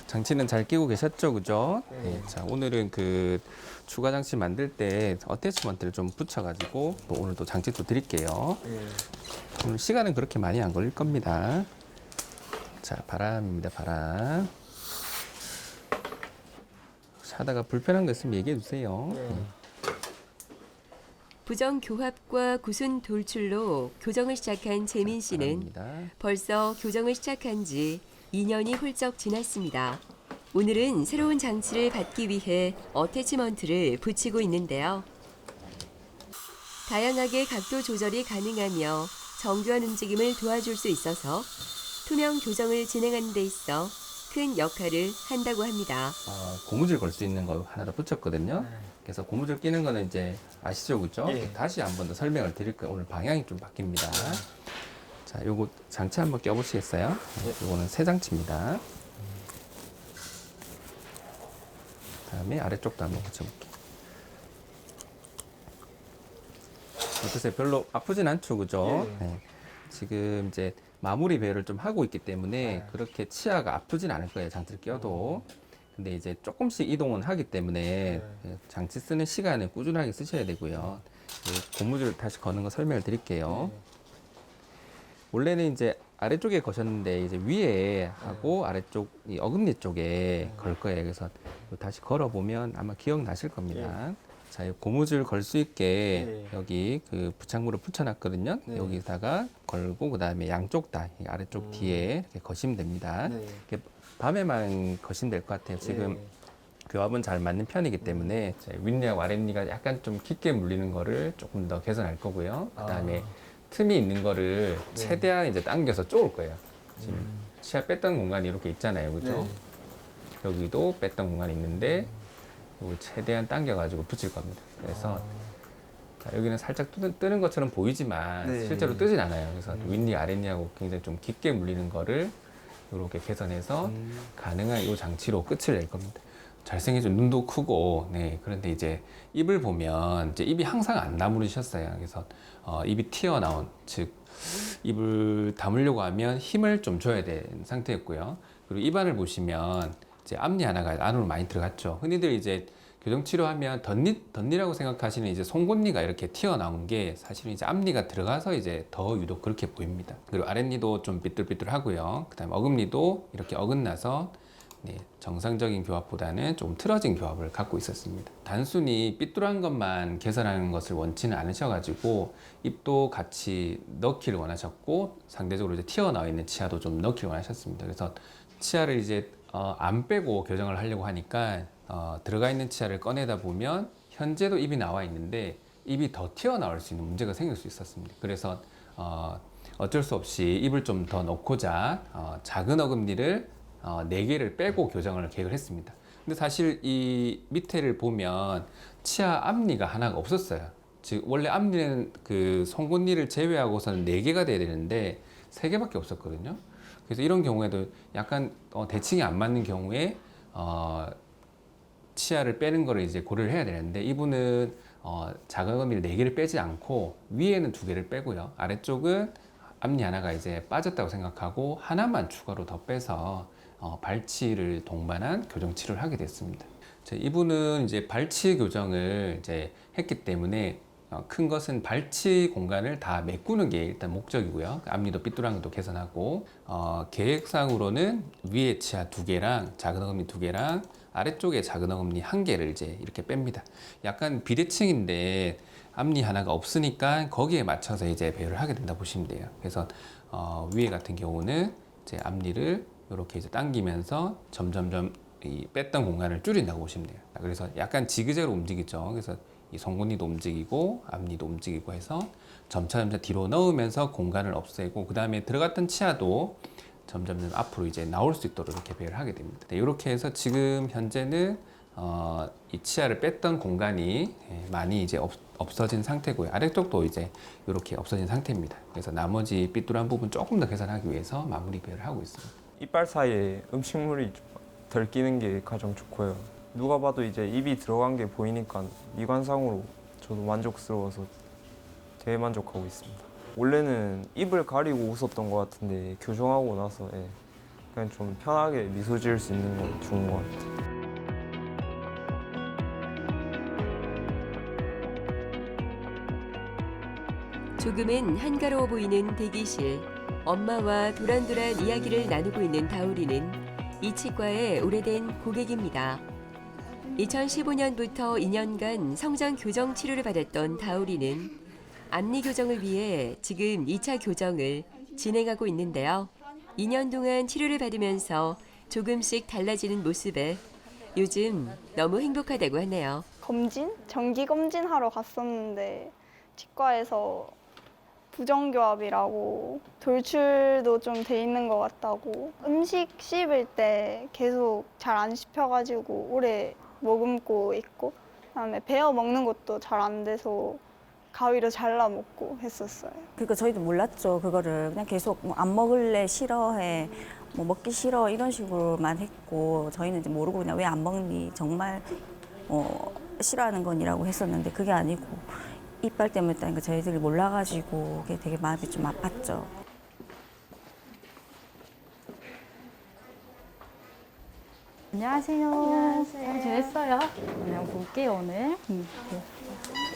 장치는 잘 끼고 계셨죠, 그죠? 네. 자, 오늘은 그 추가 장치 만들 때 어태치먼트를 좀 붙여가지고 또 오늘 또 장치 또 드릴게요. 오늘 시간은 그렇게 많이 안 걸릴 겁니다. 자, 바람입니다, 바람. 하다가 불편한 거 있으면 얘기해 주세요. 부정 교합과 구순 돌출로 교정을 시작한 재민 씨는 바람입니다. 벌써 교정을 시작한 지 2년이 훌쩍 지났습니다. 오늘은 새로운 장치를 받기 위해 어태치먼트를 붙이고 있는데요. 다양하게 각도 조절이 가능하며 정교한 움직임을 도와줄 수 있어서 투명 교정을 진행하는 데 있어 큰 역할을 한다고 합니다. 고무줄 걸 수 있는 거 하나 더 붙였거든요. 그래서 고무줄 끼는 거는 이제 아시죠, 그죠? 다시 한 번 더 설명을 드릴 거예요. 오늘 방향이 좀 바뀝니다. 자, 요거 장치 한번 껴보시겠어요? 요거는 새 장치입니다. 다음에 아래쪽도 한번 붙여볼게요. 어떠세요? 별로 아프진 않죠, 그죠? 네. 지금 이제 마무리 배열을 좀 하고 있기 때문에 그렇게 치아가 아프진 않을 거예요, 장치를 껴도. 근데 이제 조금씩 이동은 하기 때문에 장치 쓰는 시간은 꾸준하게 쓰셔야 되고요. 고무줄 다시 거는 거 설명을 드릴게요. 원래는 이제 아래쪽에 거셨는데 이제 위에 하고 아래쪽 이 어금니 쪽에 걸 거예요. 그래서 다시 걸어보면 아마 기억나실 겁니다. 자, 이 고무줄 걸 수 있게 여기 그 부착물을 붙여놨거든요. 여기다가 걸고 그 다음에 양쪽 다 아래쪽 뒤에 이렇게 거시면 됩니다. 이렇게 밤에만 거시면 될 것 같아요. 지금 교합은 잘 맞는 편이기 때문에 윗니와 아랫니가 약간 좀 깊게 물리는 거를 조금 더 개선할 거고요. 그 다음에 틈이 있는 거를 최대한 이제 당겨서 쪼을 거예요. 지금 치아 뺐던 공간이 이렇게 있잖아요, 그죠? 여기도 뺐던 공간이 있는데 이걸 최대한 당겨가지고 붙일 겁니다. 그래서 자, 여기는 살짝 뜨는 것처럼 보이지만 실제로 뜨진 않아요. 그래서 윗니, 아랫니하고 굉장히 좀 깊게 물리는 거를 이렇게 개선해서 가능한 이 장치로 끝을 낼 겁니다. 잘생겨진 눈도 크고, 네. 그런데 이제 입을 보면 이제 입이 항상 안 다물으셨어요. 그래서 입이 튀어나온, 즉 입을 다물려고 하면 힘을 좀 줘야 되는 상태였고요. 그리고 입안을 보시면 이제 앞니 하나가 안으로 많이 들어갔죠. 흔히들 이제 교정 치료하면 덧니라고 생각하시는 이제 송곳니가 이렇게 튀어나온 게 사실은 이제 앞니가 들어가서 이제 더 유독 그렇게 보입니다. 그리고 아랫니도 좀 삐뚤삐뚤하고요. 그다음에 어금니도 이렇게 어긋나서 네, 정상적인 교합보다는 좀 틀어진 교합을 갖고 있었습니다. 단순히 삐뚤한 것만 개선하는 것을 원치는 않으셔가지고 입도 같이 넣기를 원하셨고 상대적으로 이제 튀어나와 있는 치아도 좀 넣기를 원하셨습니다. 그래서 치아를 이제 안 빼고 교정을 하려고 하니까 들어가 있는 치아를 꺼내다 보면 현재도 입이 나와 있는데 입이 더 튀어나올 수 있는 문제가 생길 수 있었습니다. 그래서 어쩔 수 없이 입을 좀 더 넣고자 작은 어금니를 4개를 빼고 교정을 계획을 했습니다. 근데 사실 이 밑에를 보면 치아 앞니가 하나가 없었어요. 즉 원래 앞니는 그 송곳니를 제외하고서는 4개가 돼야 되는데 3개밖에 없었거든요. 그래서 이런 경우에도 약간 대칭이 안 맞는 경우에 치아를 빼는 거를 이제 고려를 해야 되는데 이분은 작은 어금니를 4개를 빼지 않고 위에는 2개를 빼고요. 아래쪽은 앞니 하나가 이제 빠졌다고 생각하고 하나만 추가로 더 빼서 발치를 동반한 교정 치료를 하게 됐습니다. 이분은 이제 발치 교정을 이제 했기 때문에 큰 것은 발치 공간을 다 메꾸는 게 일단 목적이고요. 앞니도 삐뚤한 것도 개선하고 계획상으로는 위에 치아 2개랑 작은 어금니 2개랑 아래쪽에 작은 어금니 한 개를 이제 이렇게 뺍니다. 약간 비대칭인데 앞니 하나가 없으니까 거기에 맞춰서 이제 배열을 하게 된다 보시면 돼요. 그래서 위에 같은 경우는 이제 앞니를 이렇게 이제 당기면서 점점점 이 뺐던 공간을 줄인다고 보시면 돼요. 그래서 약간 지그재그로 움직이죠. 그래서 이 송곳니도 움직이고 앞니도 움직이고 해서 점차 뒤로 넣으면서 공간을 없애고, 그 다음에 들어갔던 치아도 점점 앞으로 이제 나올 수 있도록 이렇게 배열을 하게 됩니다. 네, 이렇게 해서 지금 현재는 이 치아를 뺐던 공간이 많이 이제 없어진 상태고요. 아래쪽도 이제 이렇게 없어진 상태입니다. 그래서 나머지 삐뚤한 부분 조금 더 개선하기 위해서 마무리 배열을 하고 있습니다. 이빨 사이에 음식물이 좀 덜 끼는 게 가장 좋고요. 누가 봐도 이제 입이 들어간 게 보이니까 미관상으로 저도 만족스러워서 되게 만족하고 있습니다. 원래는 입을 가리고 웃었던 것 같은데 교정하고 나서 그냥 좀 편하게 미소 지을 수 있는 건 좋은 것 같아요. 조금은 한가로워 보이는 대기실. 엄마와 도란도란 이야기를 나누고 있는 다우리는 이 치과의 오래된 고객입니다. 2015년부터 2년간 성장 교정 치료를 받았던 다우리는 앞니 교정을 위해 지금 2차 교정을 진행하고 있는데요. 2년 동안 치료를 받으면서 조금씩 달라지는 모습에 요즘 너무 행복하다고 하네요. 정기 검진하러 갔었는데 치과에서 부정교합이라고 돌출도 좀 돼 있는 것 같다고, 음식 씹을 때 계속 잘 안 씹혀가지고 오래 머금고 있고, 그다음에 베어 먹는 것도 잘 안 돼서 가위로 잘라 먹고 했었어요. 그러니까 저희도 몰랐죠. 그거를 그냥 계속 뭐 안 먹을래, 싫어해, 뭐 먹기 싫어 이런 식으로만 했고, 저희는 이제 모르고 그냥 왜 안 먹니, 정말 싫어하는 건이라고 했었는데 그게 아니고 이빨 때문에 했다니까 저희들이 몰라가지고 그게 되게 마음이 좀 아팠죠. 안녕하세요. 잘 지냈어요? 그냥 볼게요, 오늘.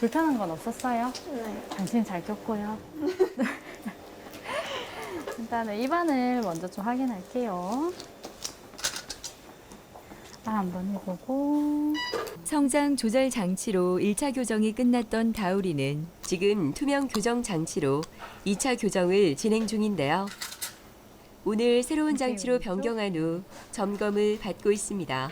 불편한 건 없었어요? 네. 당신 잘 꼈고요. 일단은 입안을 먼저 좀 확인할게요. 한번 해보고. 성장 조절 장치로 1차 교정이 끝났던 다우리는 지금 투명 교정 장치로 2차 교정을 진행 중인데요. 오늘 새로운 장치로 변경한 후 점검을 받고 있습니다.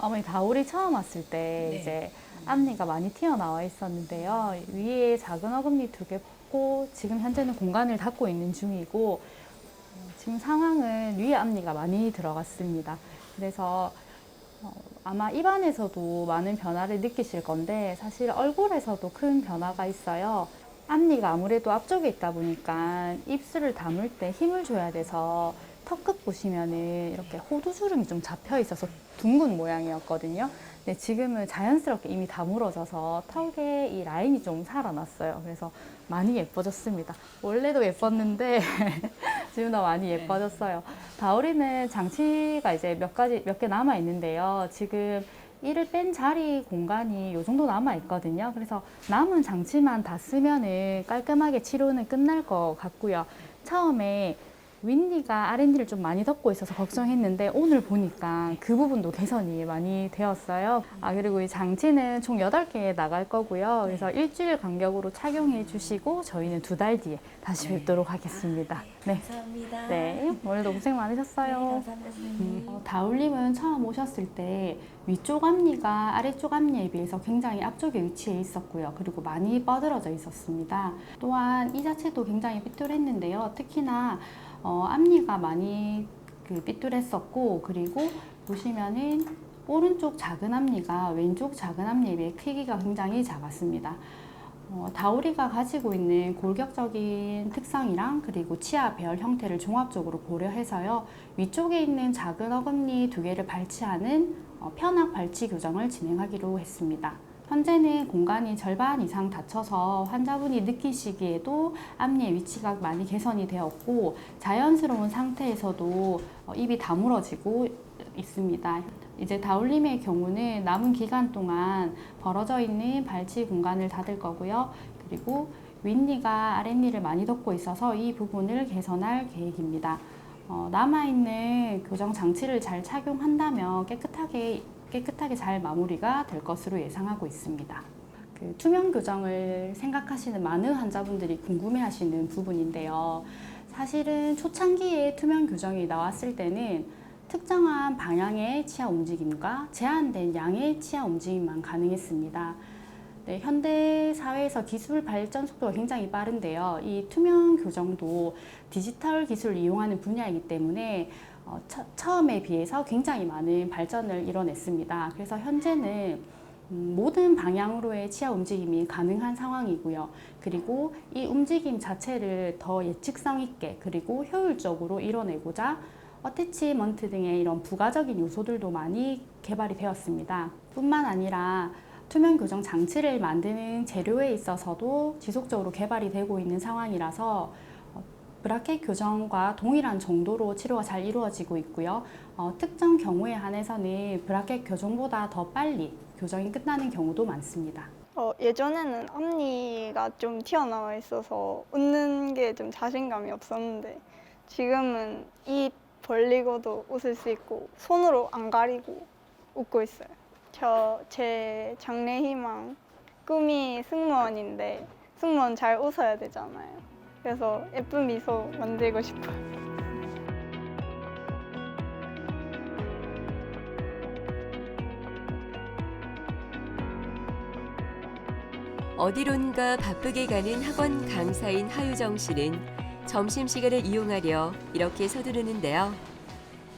어머니 다우리 처음 왔을 때 이제 앞니가 많이 튀어나와 있었는데요. 위에 작은 어금니 2개 뽑고 지금 현재는 공간을 닫고 있는 중이고, 지금 상황은 위에 앞니가 많이 들어갔습니다. 그래서 아마 입안에서도 많은 변화를 느끼실 건데 사실 얼굴에서도 큰 변화가 있어요. 앞니가 아무래도 앞쪽에 있다 보니까 입술을 다물 때 힘을 줘야 돼서 턱끝 보시면은 이렇게 호두주름이 좀 잡혀 있어서 둥근 모양이었거든요. 근데 지금은 자연스럽게 이미 다물어져서 턱에 이 라인이 좀 살아났어요. 그래서 많이 예뻐졌습니다. 원래도 예뻤는데 지금 더 많이 예뻐졌어요. 다우리는 장치가 이제 몇 개 남아 있는데요. 지금 이를 뺀 자리 공간이 이 정도 남아 있거든요. 그래서 남은 장치만 다 쓰면은 깔끔하게 치료는 끝날 것 같고요. 처음에 윗니가 아랫니를 좀 많이 덮고 있어서 걱정했는데 오늘 보니까 그 부분도 개선이 많이 되었어요. 그리고 이 장치는 총 8개 나갈 거고요. 그래서 일주일 간격으로 착용해 주시고 저희는 2달 뒤에 다시 뵙도록 하겠습니다. 네. 감사합니다. 네. 오늘도 고생 많으셨어요. 다울님은 처음 오셨을 때 위쪽 앞니가 아래쪽 앞니에 비해서 굉장히 앞쪽에 위치해 있었고요. 그리고 많이 뻗어져 있었습니다. 또한 이 자체도 굉장히 삐뚤했는데요. 특히나 앞니가 많이 삐뚤했었고, 그리고 보시면은 오른쪽 작은 앞니가 왼쪽 작은 앞니에 비해 크기가 굉장히 작았습니다. 다우리가 가지고 있는 골격적인 특성이랑 그리고 치아 배열 형태를 종합적으로 고려해서요. 위쪽에 있는 작은 어금니 2개를 발치하는 편악 발치 교정을 진행하기로 했습니다. 현재는 공간이 절반 이상 닫혀서 환자분이 느끼시기에도 앞니의 위치가 많이 개선이 되었고, 자연스러운 상태에서도 입이 다물어지고 있습니다. 이제 다울림의 경우는 남은 기간 동안 벌어져 있는 발치 공간을 닫을 거고요. 그리고 윗니가 아랫니를 많이 덮고 있어서 이 부분을 개선할 계획입니다. 남아있는 교정 장치를 잘 착용한다면 깨끗하게 잘 마무리가 될 것으로 예상하고 있습니다. 그 투명 교정을 생각하시는 많은 환자분들이 궁금해하시는 부분인데요. 사실은 초창기에 투명 교정이 나왔을 때는 특정한 방향의 치아 움직임과 제한된 양의 치아 움직임만 가능했습니다. 네, 현대 사회에서 기술 발전 속도가 굉장히 빠른데요. 이 투명 교정도 디지털 기술을 이용하는 분야이기 때문에 처음에 비해서 굉장히 많은 발전을 이뤄냈습니다. 그래서 현재는 모든 방향으로의 치아 움직임이 가능한 상황이고요. 그리고 이 움직임 자체를 더 예측성 있게 그리고 효율적으로 이뤄내고자 어태치먼트 등의 이런 부가적인 요소들도 많이 개발이 되었습니다. 뿐만 아니라 투명 교정 장치를 만드는 재료에 있어서도 지속적으로 개발이 되고 있는 상황이라서 브라켓 교정과 동일한 정도로 치료가 잘 이루어지고 있고요. 특정 경우에 한해서는 브라켓 교정보다 더 빨리 교정이 끝나는 경우도 많습니다. 예전에는 앞니가 좀 튀어나와 있어서 웃는 게 좀 자신감이 없었는데 지금은 입 벌리고도 웃을 수 있고 손으로 안 가리고 웃고 있어요. 제 장래희망 꿈이 승무원인데 승무원 잘 웃어야 되잖아요. 그래서 예쁜 미소 만들고 싶어요. 어디론가 바쁘게 가는 학원 강사인 하유정 씨는 점심시간을 이용하려 이렇게 서두르는데요.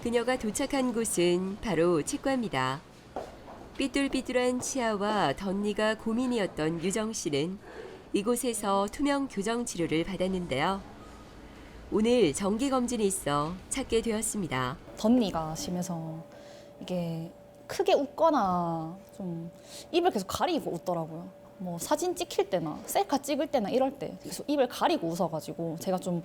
그녀가 도착한 곳은 바로 치과입니다. 삐뚤삐뚤한 치아와 덧니가 고민이었던 유정 씨는 이곳에서 투명 교정 치료를 받았는데요. 오늘 정기검진이 있어 찾게 되었습니다. 덧니가 심해서 이게 크게 웃거나 좀 입을 계속 가리고 웃더라고요. 뭐 사진 찍힐 때나 셀카 찍을 때나 이럴 때 계속 입을 가리고 웃어가지고 제가 좀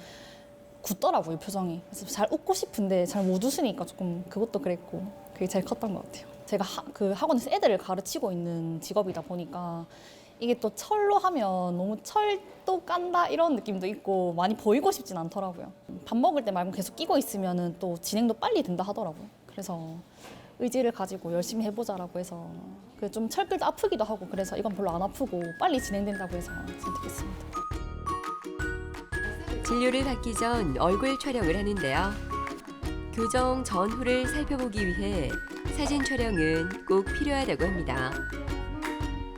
굳더라고요, 표정이. 그래서 잘 웃고 싶은데 잘 못 웃으니까 조금 그것도 그랬고 그게 제일 컸던 것 같아요. 제가 그 학원에서 애들을 가르치고 있는 직업이다 보니까 이게 또 철로 하면 너무 철도 깐다 이런 느낌도 있고 많이 보이고 싶진 않더라고요. 밥 먹을 때 말고 계속 끼고 있으면 또 진행도 빨리 된다 하더라고요. 그래서 의지를 가지고 열심히 해보자라고 해서 좀 철길도 아프기도 하고 그래서 이건 별로 안 아프고 빨리 진행된다고 해서 선택했습니다. 진료를 받기 전 얼굴 촬영을 하는데요. 교정 전후를 살펴보기 위해 사진 촬영은 꼭 필요하다고 합니다.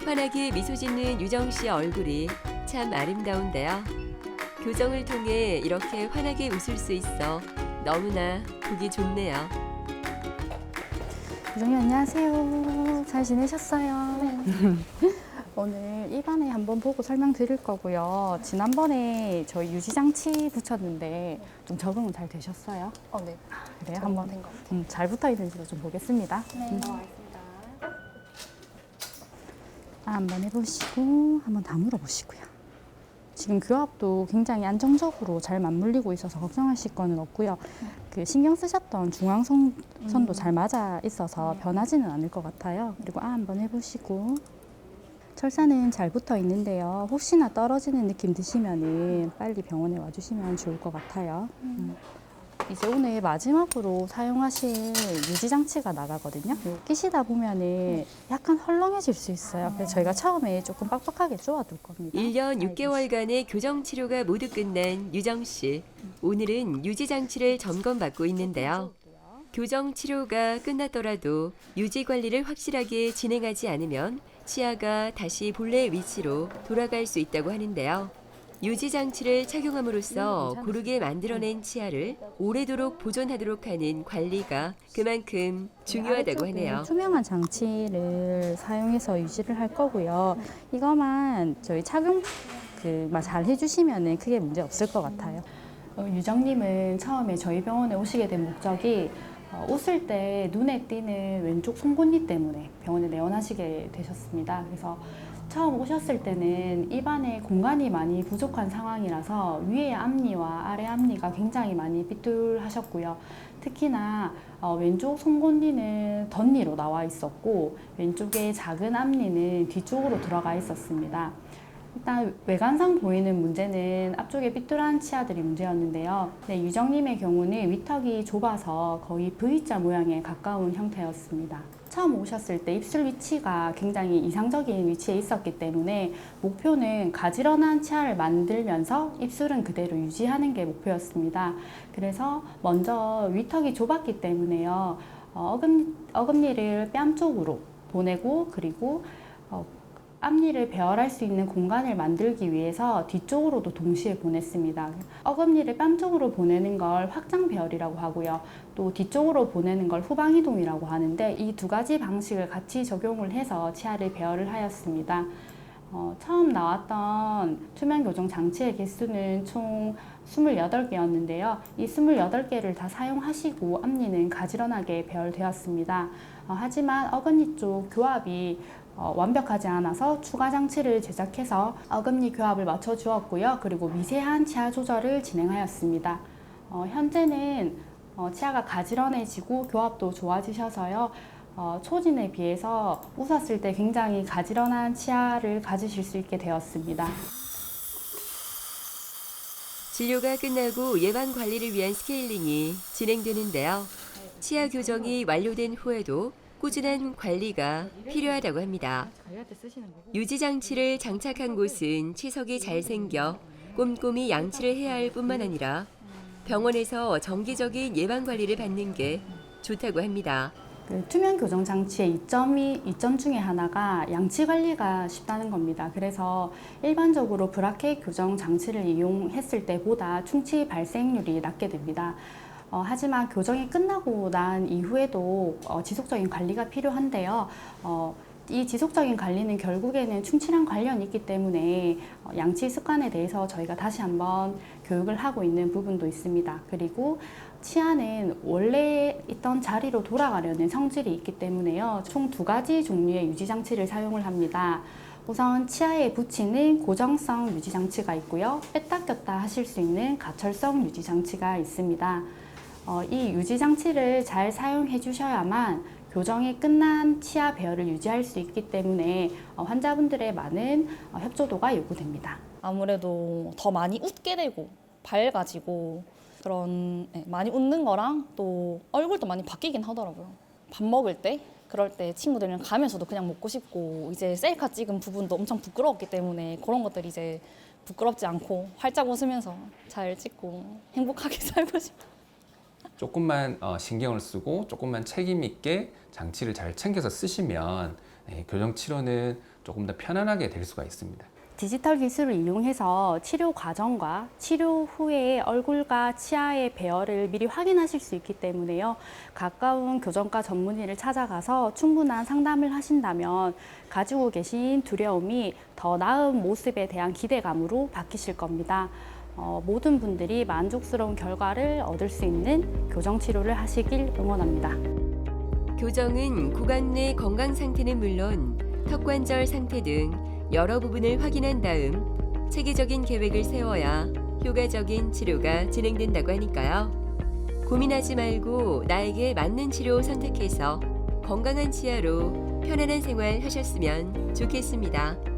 환하게 미소 짓는 유정 씨의 얼굴이 참 아름다운데요. 교정을 통해 이렇게 환하게 웃을 수 있어 너무나 보기 좋네요. 교정님 안녕하세요. 잘 지내셨어요? 네. 오늘 입안에 한번 보고 설명드릴 거고요. 지난번에 저희 유지장치 붙였는데 좀 적응은 잘 되셨어요? 네. 그래요? 한번 잘 붙어 있는지도 좀 보겠습니다. 네. 한번 해보시고 한번 다물어 보시고요. 지금 교합도 굉장히 안정적으로 잘 맞물리고 있어서 걱정하실 거는 없고요. 그 신경 쓰셨던 중앙선도 잘 맞아 있어서 변하지는 않을 것 같아요. 그리고 한번 해보시고 철사는 잘 붙어 있는데요. 혹시나 떨어지는 느낌 드시면은 빨리 병원에 와주시면 좋을 것 같아요. 이제 오늘 마지막으로 사용하실 유지장치가 나가거든요. 끼시다 보면은 약간 헐렁해질 수 있어요. 그래서 저희가 처음에 조금 빡빡하게 쪼아둘 겁니다. 1년 6개월간의 교정 치료가 모두 끝난 유정 씨. 오늘은 유지장치를 점검받고 있는데요. 교정 치료가 끝났더라도 유지 관리를 확실하게 진행하지 않으면 치아가 다시 본래 위치로 돌아갈 수 있다고 하는데요. 유지 장치를 착용함으로써 고르게 만들어낸 치아를 오래도록 보존하도록 하는 관리가 그만큼 중요하다고 하네요. 투명한 장치를 사용해서 유지를 할 거고요. 이거만 저희 착용 잘 해주시면 크게 문제 없을 것 같아요. 유정님은 처음에 저희 병원에 오시게 된 목적이 웃을 때 눈에 띄는 왼쪽 송곳니 때문에 병원에 내원하시게 되셨습니다. 그래서 처음 오셨을 때는 입안에 공간이 많이 부족한 상황이라서 위의 앞니와 아래 앞니가 굉장히 많이 삐뚤하셨고요. 특히나 왼쪽 송곳니는 덧니로 나와 있었고 왼쪽의 작은 앞니는 뒤쪽으로 들어가 있었습니다. 일단 외관상 보이는 문제는 앞쪽에 삐뚤한 치아들이 문제였는데요. 네, 유정님의 경우는 위턱이 좁아서 거의 V자 모양에 가까운 형태였습니다. 처음 오셨을 때 입술 위치가 굉장히 이상적인 위치에 있었기 때문에 목표는 가지런한 치아를 만들면서 입술은 그대로 유지하는 게 목표였습니다. 그래서 먼저 위턱이 좁았기 때문에요. 어금니를 뺨 쪽으로 보내고 그리고 앞니를 배열할 수 있는 공간을 만들기 위해서 뒤쪽으로도 동시에 보냈습니다. 어금니를 뺨 쪽으로 보내는 걸 확장 배열이라고 하고요. 또 뒤쪽으로 보내는 걸 후방 이동이라고 하는데 이 두 가지 방식을 같이 적용을 해서 치아를 배열을 하였습니다. 처음 나왔던 투명 교정 장치의 개수는 총 28개였는데요. 이 28개를 다 사용하시고 앞니는 가지런하게 배열되었습니다. 하지만 어금니 쪽 교합이 완벽하지 않아서 추가 장치를 제작해서 어금니 교합을 맞춰 주었고요. 그리고 미세한 치아 조절을 진행하였습니다. 현재는 치아가 가지런해지고 교합도 좋아지셔서요. 초진에 비해서 웃었을 때 굉장히 가지런한 치아를 가지실 수 있게 되었습니다. 진료가 끝나고 예방 관리를 위한 스케일링이 진행되는데요. 치아 교정이 완료된 후에도 꾸준한 관리가 필요하다고 합니다. 유지 장치를 장착한 곳은 치석이 잘 생겨 꼼꼼히 양치를 해야 할 뿐만 아니라 병원에서 정기적인 예방 관리를 받는 게 좋다고 합니다. 투명 교정 장치의 이점 중에 하나가 양치 관리가 쉽다는 겁니다. 그래서 일반적으로 브라켓 교정 장치를 이용했을 때보다 충치 발생률이 낮게 됩니다. 하지만 교정이 끝나고 난 이후에도 지속적인 관리가 필요한데요. 이 지속적인 관리는 결국에는 충치랑 관련이 있기 때문에 양치 습관에 대해서 저희가 다시 한번 교육을 하고 있는 부분도 있습니다. 그리고 치아는 원래 있던 자리로 돌아가려는 성질이 있기 때문에요. 총 2가지 종류의 유지장치를 사용을 합니다. 우선 치아에 붙이는 고정성 유지장치가 있고요. 뺐다 꼈다 하실 수 있는 가철성 유지장치가 있습니다. 이 유지장치를 잘 사용해 주셔야만 교정이 끝난 치아 배열을 유지할 수 있기 때문에 환자분들의 많은 협조도가 요구됩니다. 아무래도 더 많이 웃게 되고 밝아지고 그런 많이 웃는 거랑 또 얼굴도 많이 바뀌긴 하더라고요. 밥 먹을 때 그럴 때 친구들이랑 가면서도 그냥 먹고 싶고 이제 셀카 찍은 부분도 엄청 부끄러웠기 때문에 그런 것들이 이제 부끄럽지 않고 활짝 웃으면서 잘 찍고 행복하게 살고 싶어요. 조금만 신경을 쓰고 조금만 책임 있게 장치를 잘 챙겨서 쓰시면 교정 치료는 조금 더 편안하게 될 수가 있습니다. 디지털 기술을 이용해서 치료 과정과 치료 후에 얼굴과 치아의 배열을 미리 확인하실 수 있기 때문에요. 가까운 교정과 전문의를 찾아가서 충분한 상담을 하신다면 가지고 계신 두려움이 더 나은 모습에 대한 기대감으로 바뀌실 겁니다. 모든 분들이 만족스러운 결과를 얻을 수 있는 교정 치료를 하시길 응원합니다. 교정은 구강 내 건강 상태는 물론 턱관절 상태 등 여러 부분을 확인한 다음 체계적인 계획을 세워야 효과적인 치료가 진행된다고 하니까요. 고민하지 말고 나에게 맞는 치료 선택해서 건강한 치아로 편안한 생활 하셨으면 좋겠습니다.